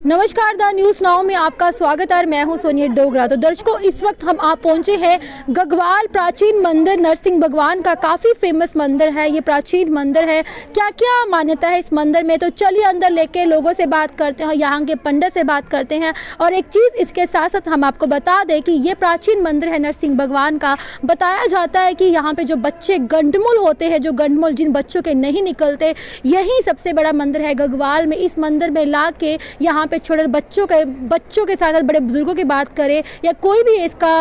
नमस्कार, the news now में आपका स्वागत है। मैं हूं सोनिया डोगरा। तो दर्शकों, इस वक्त हम आप पहुंचे हैं गगवाल प्राचीन मंदिर नरसिंह भगवान का। काफ़ी फेमस मंदिर है ये, प्राचीन मंदिर है। क्या क्या मान्यता है इस मंदिर में, तो चलिए अंदर लेके लोगों से बात करते हैं, यहाँ के पंडित से बात करते हैं। और एक चीज़ इसके साथ साथ हम आपको बता दें कि ये प्राचीन मंदिर है नरसिंह भगवान का। बताया जाता है कि यहाँ पर जो बच्चे गंडमुल होते हैं, जो गंडमुल जिन बच्चों के नहीं निकलते, यही सबसे बड़ा मंदिर है गगवाल में। इस मंदिर में ला के यहाँ पे छोटे बच्चों के साथ साथ बड़े बुजुर्गों की बात करें या कोई भी इसका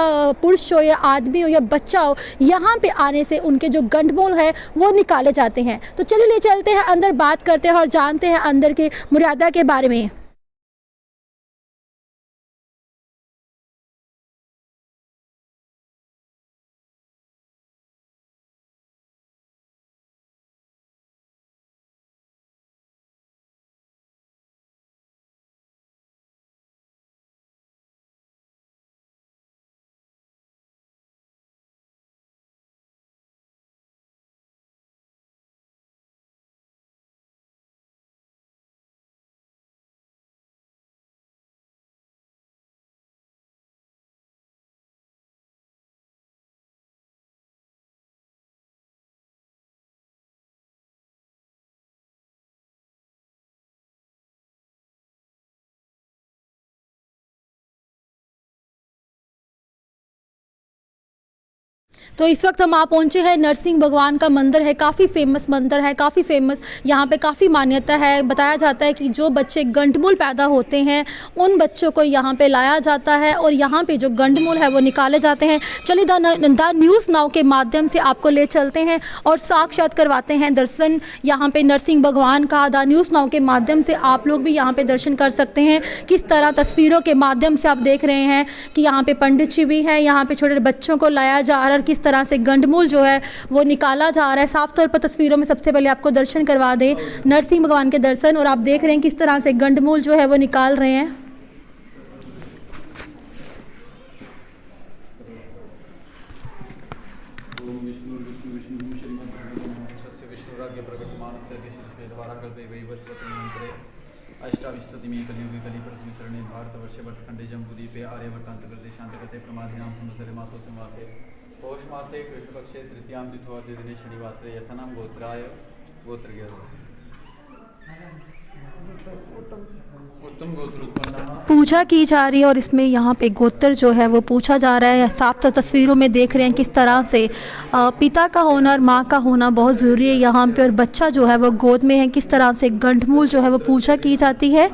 पुरुष हो या आदमी हो या बच्चा हो, यहाँ पे आने से उनके जो गंडमूल है वो निकाले जाते हैं। तो चलिए ले चलते हैं अंदर, बात करते हैं और जानते हैं अंदर की मर्यादा के बारे में। तो इस वक्त हम आ पहुँचे हैं, नरसिंह भगवान का मंदिर है। काफ़ी फेमस मंदिर है, काफ़ी फेमस। यहाँ पे काफ़ी मान्यता है। बताया जाता है कि जो बच्चे गंडमूल पैदा होते हैं उन बच्चों को यहाँ पे लाया जाता है और यहाँ पे जो गंडमूल है वो निकाले जाते हैं। चलिए द न्यूज़ नाउ के माध्यम से आपको ले चलते हैं और साक्षात करवाते हैं दर्शन यहाँ पे नरसिंह भगवान का। द न्यूज़ नाउ के माध्यम से आप लोग भी यहाँ पे दर्शन कर सकते हैं। किस तरह तस्वीरों के माध्यम से आप देख रहे हैं कि यहाँ पे पंडित जी भी हैं, यहाँ पे छोटे बच्चों को लाया जा रहा है और किस तरह से गंडमूल जो है वो निकाला जा रहा है। साफ तौर पर तस्वीरों में सबसे पहले आपको दर्शन करवा दें, नरसिंह भगवान के दर्शन, और आप देख रहे हैं किस तरह से गंडमूल जो है वो निकाल रहे हैं। अष्टाविशततिमे कलियुगे कलिप्रथमे चरणे भारतवर्षे वर्तखंडे जम्बूद्वीपे आर्यवर्तान्तर्गते शान्तगते प्रमादिनां संवत्सरे मासोऽस्मिन् मासे पौष मासे कृष्णपक्षे तृतीयां द्वितीये दिने शनिवासरे यथानां गोत्राय गोत्रज्ञ उत्तम गोत्र उत्पन्न पूजा की जा रही है और इसमें यहाँ पे गोत्र जो है वो पूछा जा रहा है। साफ तो तस्वीरों में देख रहे हैं किस तरह से पिता का होना और माँ का होना बहुत ज़रूरी है यहाँ पे, और बच्चा जो है वो गोद में है। किस तरह से गंडमूल जो है वो पूजा की जाती है।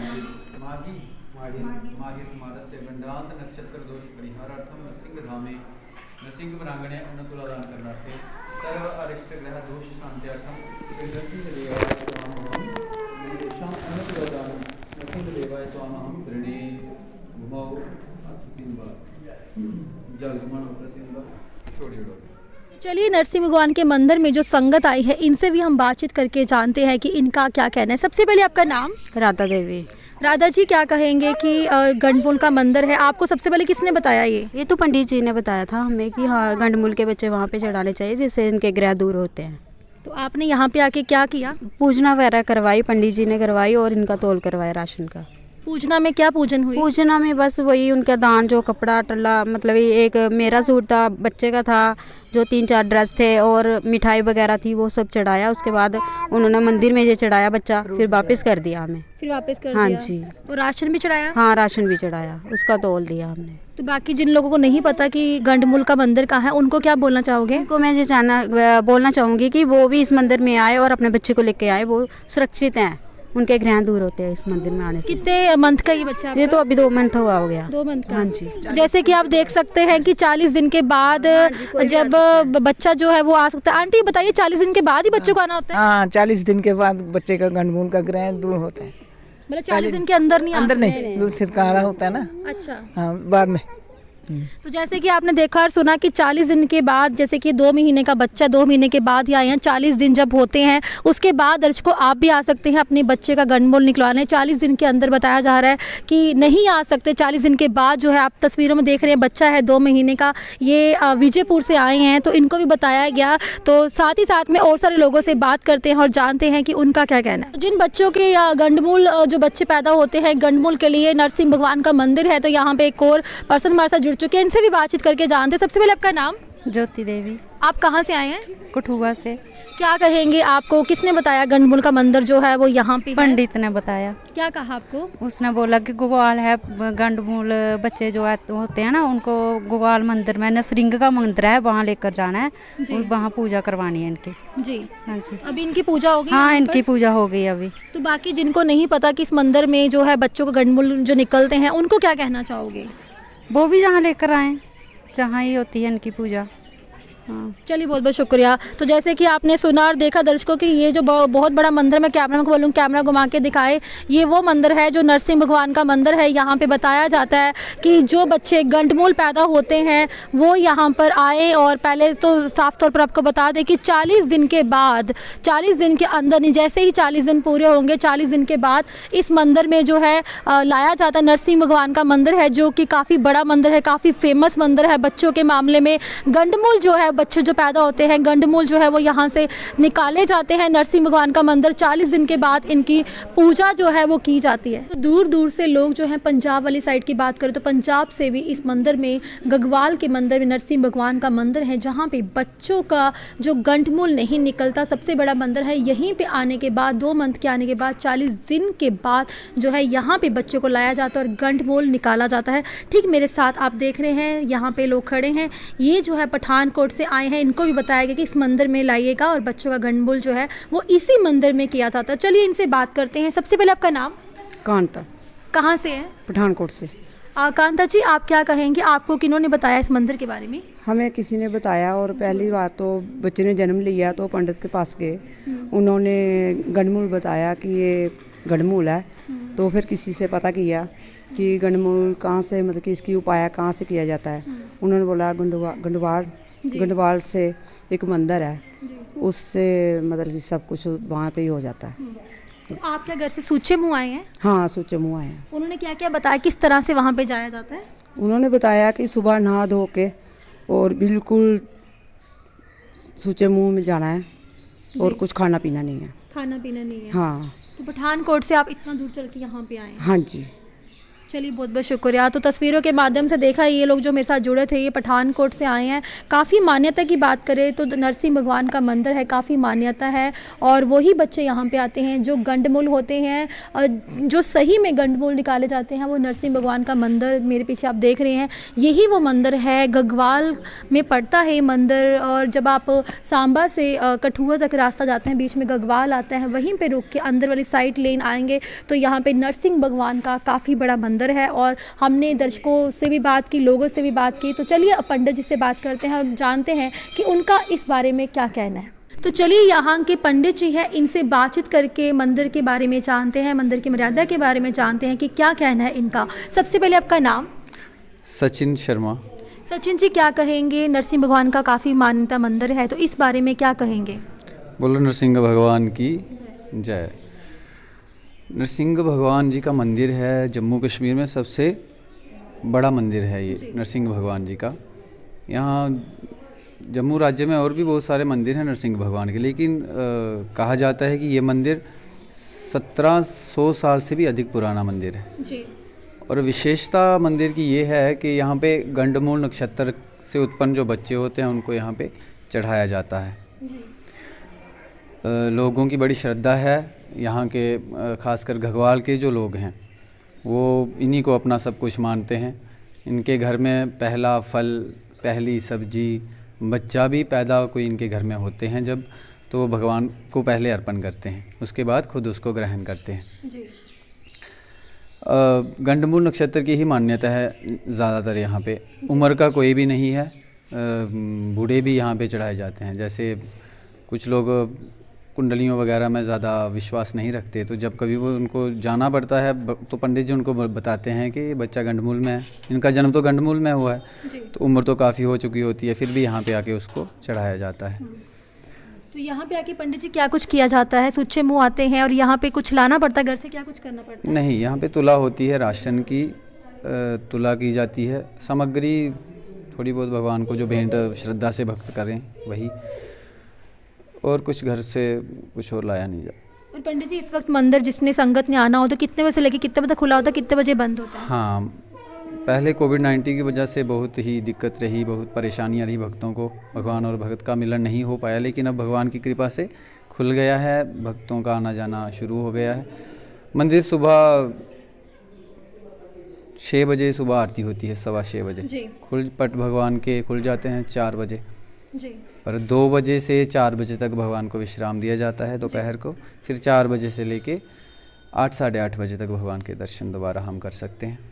चलिए नरसिंह भगवान के मंदिर में जो संगत आई है इनसे भी हम बातचीत करके जानते हैं कि इनका क्या कहना है। सबसे पहले आपका नाम? राधा देवी। राधा जी, क्या कहेंगे कि गंडमूल का मंदिर है, आपको सबसे पहले किसने बताया? ये तो पंडित जी ने बताया था हमें कि हाँ गंडमूल के बच्चे वहाँ पे चढ़ाने चाहिए जिससे इनके ग्रह दूर होते हैं। तो आपने यहाँ पे आके क्या किया? पूजना वगैरह करवाई, पंडित जी ने करवाई और इनका तोल करवाया राशन का। पूजना में क्या पूजन हुई? पूजना में बस वही उनका दान, जो कपड़ा टल्ला, मतलब ये एक मेरा सूट था, बच्चे का था, जो 3-4 ड्रेस थे और मिठाई वगैरह थी, वो सब चढ़ाया। उसके बाद उन्होंने मंदिर में ये चढ़ाया बच्चा, फिर वापस कर दिया हमें। फिर वापस कर हाँ दिया? जी। और राशन भी चढ़ाया? हाँ राशन भी चढ़ाया, उसका तोल दिया हमने। तो बाकी जिन लोगों को नहीं पता कि गंडमूल का मंदिर कहाँ है, उनको क्या बोलना चाहोगे? उनको मैं ये बोलना चाहूँगी कि वो भी इस मंदिर में आए और अपने बच्चे को लेके आए, वो सुरक्षित हैं, उनके ग्रह दूर होते हैं इस मंदिर में आने से। कितने मंथ का ये बच्चा? ये तो अभी 2 मंथ हुआ हो गया। 2 मंथ का? हाँ जी। जैसे कि आप देख सकते हैं कि 40 दिन के बाद जब बच्चा जो है वो आ सकता है। आंटी बताइए, 40 दिन के बाद ही बच्चों को आना होता है? हाँ, 40 दिन के बाद बच्चे का गंडमूल का ग्रह दूर होता है। मतलब 40 दिन के अंदर नहीं? अंदर नहीं, दूध से काढ़ा होता है ना। अच्छा। हाँ, बाद में तो जैसे कि आपने देखा और सुना कि 40 दिन के बाद, जैसे कि 2 महीने का बच्चा 2 महीने के बाद या 40 दिन जब होते हैं उसके बाद दर्शकों आप भी आ सकते हैं अपने बच्चे का गंडमूल निकलवाने। 40 दिन के अंदर बताया जा रहा है कि नहीं आ सकते, 40 दिन के बाद जो है आप तस्वीरों में देख रहे हैं बच्चा है 2 महीने का, ये विजयपुर से आए हैं तो इनको भी बताया गया। तो साथ ही साथ में और सारे लोगों से बात करते हैं और जानते हैं कि उनका क्या कहना है। जिन बच्चों के गंडमूल जो बच्चे पैदा होते हैं गंडमूल के लिए नरसिंह भगवान का मंदिर है, तो यहाँ पे एक और पर्सन हमारे साथ जुड़ चुके हैं, इनसे भी बातचीत करके जानते हैं। सबसे पहले आपका नाम? ज्योति देवी, आप कहाँ से आए हैं? कठुआ से। क्या कहेंगे, आपको किसने बताया गंडमूल का मंदिर जो है वो यहाँ पे है? पंडित ने बताया। क्या कहा आपको? उसने बोला कि गोपाल है, गंडमूल बच्चे जो होते हैं ना उनको गोपाल मंदिर में नरसिंह का मंदिर है, वहाँ लेकर जाना है और वहाँ पूजा करवानी है इनकी। जी हाँ जी। अभी इनकी पूजा हो गई? हाँ, इनकी पूजा हो गई अभी। तो बाकी जिनको नहीं पता कि इस मंदिर में जो है बच्चों को गंडमूल जो निकलते हैं उनको क्या कहना चाहोगे? वो भी जहाँ लेकर आए जहाँ ही होती है इनकी पूजा। हाँ। चलिए बहुत बहुत शुक्रिया। तो जैसे कि आपने सुना और देखा दर्शकों कि ये जो बहुत बड़ा मंदिर, मैं कैमरा को बोलूँ कैमरा घुमा के दिखाए, ये वो मंदिर है जो नरसिंह भगवान का मंदिर है। यहाँ पे बताया जाता है कि जो बच्चे गंडमूल पैदा होते हैं वो यहाँ पर आए और पहले तो साफ तौर पर आपको बता दें कि 40 दिन के बाद, 40 दिन के अंदर नहीं, जैसे ही 40 दिन पूरे होंगे 40 दिन के बाद इस मंदिर में जो है लाया जाता है। नरसिंह भगवान का मंदिर है जो कि काफ़ी बड़ा मंदिर है, काफ़ी फेमस मंदिर है बच्चों के मामले में। गंडमूल जो है बच्चे जो पैदा होते हैं गंडमूल जो है वो यहाँ से निकाले जाते हैं। नरसिंह भगवान का मंदिर 40 दिन के बाद इनकी पूजा जो है वो की जाती है। तो दूर दूर से लोग जो हैं, पंजाब वाली साइड की बात करें तो पंजाब से भी इस मंदिर में, गगवाल के मंदिर में नरसिंह भगवान का मंदिर है जहाँ पे बच्चों का जो गंडमूल नहीं निकलता, सबसे बड़ा मंदिर है। यहीं पे आने के बाद 2 मंथ के आने के बाद 40 दिन के बाद जो है यहाँ पे बच्चों को लाया जाता है और गंडमूल निकाला जाता है। ठीक मेरे साथ आप देख रहे हैं यहाँ पे लोग खड़े हैं, ये जो है पठानकोट से आए हैं, इनको भी बताया गया कि इस मंदिर में लाइएगा और बच्चों का गंडमूल जो है वो इसी मंदिर में किया जाता है। चलिए इनसे बात करते हैं। सबसे पहले आपका नाम? कांता, कहाँ से है? पठानकोट से। कांता जी, आप क्या कहेंगे, आपको किन्होंने बताया इस मंदिर के बारे में? हमें किसी ने बताया और पहली बात तो बच्चे ने जन्म लिया तो पंडित के पास गए, उन्होंने गंडमूल बताया कि ये गंडमूल है। तो फिर किसी से पता किया कि गंडमूल कहाँ से, मतलब कि इसकी उपाय कहाँ से किया जाता है। उन्होंने बोला गंडवाल से एक मंदिर है, उससे मतलब सब कुछ वहाँ पे ही हो जाता है। तो आप क्या घर से सूचे मुँह आए हैं? हाँ, सूचे मुँह आए हैं। उन्होंने क्या क्या बताया, किस तरह से वहाँ पे जाया जाता है? उन्होंने बताया कि सुबह नहा धो के और बिल्कुल सूचे मुँह में जाना है और कुछ खाना पीना नहीं है। खाना पीना नहीं है? हाँ। तो पठानकोट से आप इतना दूर चल के यहाँ पे आए हैं? हाँ जी। चलिए बहुत बहुत शुक्रिया। तो तस्वीरों के माध्यम से देखा, ये लोग जो मेरे साथ जुड़े थे ये पठानकोट से आए हैं। काफ़ी मान्यता की बात करें तो नरसिंह भगवान का मंदिर है, काफ़ी मान्यता है और वही बच्चे यहाँ पे आते हैं जो गंडमूल होते हैं और जो सही में गंडमूल निकाले जाते हैं। वो नरसिंह भगवान का मंदिर मेरे पीछे आप देख रहे हैं, यही वो मंदिर है। गगवाल में पड़ता है ये मंदिर और जब आप सांबा से कठुआ तक रास्ता जाते हैं बीच में गगवाल आता है, वहीं पर रुक के अंदर वाली साइड लेन आएंगे तो यहाँ पर नरसिंह भगवान का काफ़ी बड़ा मंदिर है। और हमने दर्शकों से भी बात की, लोगों से भी बात की, तो चलिए पंडित जी से बात करते हैं और जानते हैं कि उनका इस बारे में क्या कहना है। तो चलिए यहाँ के पंडित जी हैं, इनसे बातचीत करके मंदिर के बारे में जानते हैं, मंदिर की मर्यादा के बारे में जानते हैं कि क्या कहना है इनका। सबसे पहले आपका नाम? सचिन शर्मा। सचिन जी, क्या कहेंगे, नरसिंह भगवान का काफ़ी मान्यता मंदिर है तो इस बारे में क्या कहेंगे? बोलो नरसिंह भगवान की जय। नरसिंह भगवान जी का मंदिर है, जम्मू कश्मीर में सबसे बड़ा मंदिर है ये नरसिंह भगवान जी का। यहाँ जम्मू राज्य में और भी बहुत सारे मंदिर हैं नरसिंह भगवान के, लेकिन कहा जाता है कि ये मंदिर 1700 साल से भी अधिक पुराना मंदिर है जी। और विशेषता मंदिर की ये है कि यहाँ पे गंडमूल नक्षत्र से उत्पन्न जो बच्चे होते हैं उनको यहाँ पे चढ़ाया जाता है जी। लोगों की बड़ी श्रद्धा है यहाँ के, खासकर घगवाल के जो लोग हैं वो इन्हीं को अपना सब कुछ मानते हैं। इनके घर में पहला फल, पहली सब्जी, बच्चा भी पैदा कोई इनके घर में होते हैं जब, तो वो भगवान को पहले अर्पण करते हैं, उसके बाद खुद उसको ग्रहण करते हैं जी। गंडमूल नक्षत्र की ही मान्यता है ज़्यादातर यहाँ पे। उम्र का कोई भी नहीं है, बूढ़े भी यहाँ पे चढ़ाए जाते हैं। जैसे कुछ लोग कुंडलियों वगैरह में ज़्यादा विश्वास नहीं रखते, तो जब कभी वो उनको जाना पड़ता है तो पंडित जी उनको बताते हैं कि ये बच्चा गंडमूल में है, इनका जन्म तो गंडमूल में हुआ है, तो उम्र तो काफ़ी हो चुकी होती है, फिर भी यहाँ पे आके उसको चढ़ाया जाता है। तो यहाँ पे आके पंडित जी क्या कुछ किया जाता है? सुच्चे मुँह आते हैं और यहाँ पे कुछ लाना पड़ता है घर से, क्या कुछ करना पड़ता है? नहीं, यहाँ पे तुला होती है, राशन की तुला की जाती है, सामग्री थोड़ी बहुत भगवान को जो भेंट श्रद्धा से भक्त करें वही, और कुछ घर से कुछ और लाया नहीं जाता। और पंडित जी इस वक्त मंदिर जिसने संगत ने आना हो तो कितने बजे से लेके कितने बजे तक खुला होता है, कितने बजे बंद होता है? हाँ, पहले कोविड-19 की वजह से बहुत ही दिक्कत रही, बहुत परेशानियाँ रही भक्तों को, भगवान और भक्त का मिलन नहीं हो पाया, लेकिन अब भगवान की कृपा से खुल गया है, भक्तों का आना जाना शुरू हो गया है। मंदिर सुबह 6 बजे सुबह आरती होती है, 6:15 बजे जी पट भगवान के खुल जाते हैं 4 बजे, जी। और 2 बजे से 4 बजे तक भगवान को विश्राम दिया जाता है दोपहर को, फिर 4 बजे से लेके 8 साढ़े 8 बजे तक भगवान के दर्शन दोबारा हम कर सकते हैं।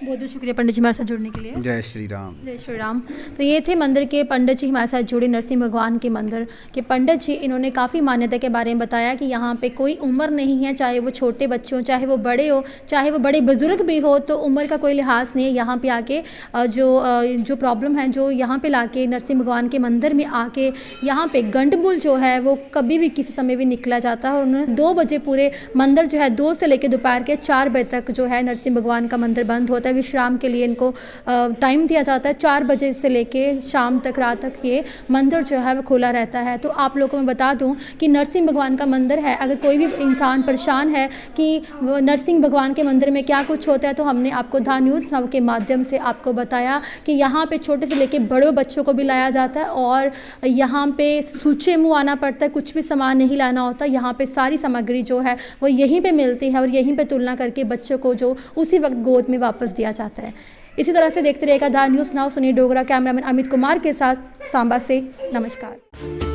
बहुत बहुत शुक्रिया पंडित जी हमारे साथ जुड़ने के लिए। जय श्री राम। जय श्री राम। तो ये थे मंदिर के पंडित जी हमारे साथ जुड़े, नरसिंह भगवान के मंदिर के पंडित जी। इन्होंने काफ़ी मान्यता के बारे में बताया कि यहाँ पे कोई उम्र नहीं है, चाहे वो छोटे बच्चे हों, चाहे वो बड़े हो, चाहे वो बड़े बुजुर्ग भी हो, तो उम्र का कोई लिहाज नहीं है। यहाँ पे आके जो प्रॉब्लम है, जो यहाँ पे लाके नरसिंह भगवान के मंदिर में आके यहाँ पे गंडमूल जो है वो कभी भी किसी समय भी निकला जाता है। और उन्होंने 2 बजे पूरे मंदिर जो है 2 से लेकर दोपहर के 4 बजे तक जो है नरसिंह भगवान का मंदिर बंद होता है। विश्राम के लिए इनको टाइम दिया जाता है, 4 बजे से लेके शाम तक, रात तक ये मंदिर जो है वो खुला रहता है। तो आप लोगों को मैं बता दूं कि नरसिंह भगवान का मंदिर है, अगर कोई भी इंसान परेशान है कि नरसिंह भगवान के मंदिर में क्या कुछ होता है, तो हमने आपको द न्यूज़ नाउ के माध्यम से आपको बताया कि यहाँ पे छोटे से लेके बड़े बच्चों को भी लाया जाता है, और यहाँ पे सूचे मुँह आना पड़ता है, कुछ भी सामान नहीं लाना होता। यहाँ पे सारी सामग्री जो है वो यहीं पे मिलती है, और यहीं पे तुलना करके बच्चों को जो उसी वक्त गोद में वापस दिया जाता है। इसी तरह से देखते रहेगा द न्यूज़ नाउ। सुनिए डोगरा, कैमरामैन अमित कुमार के साथ सांबा से, नमस्कार।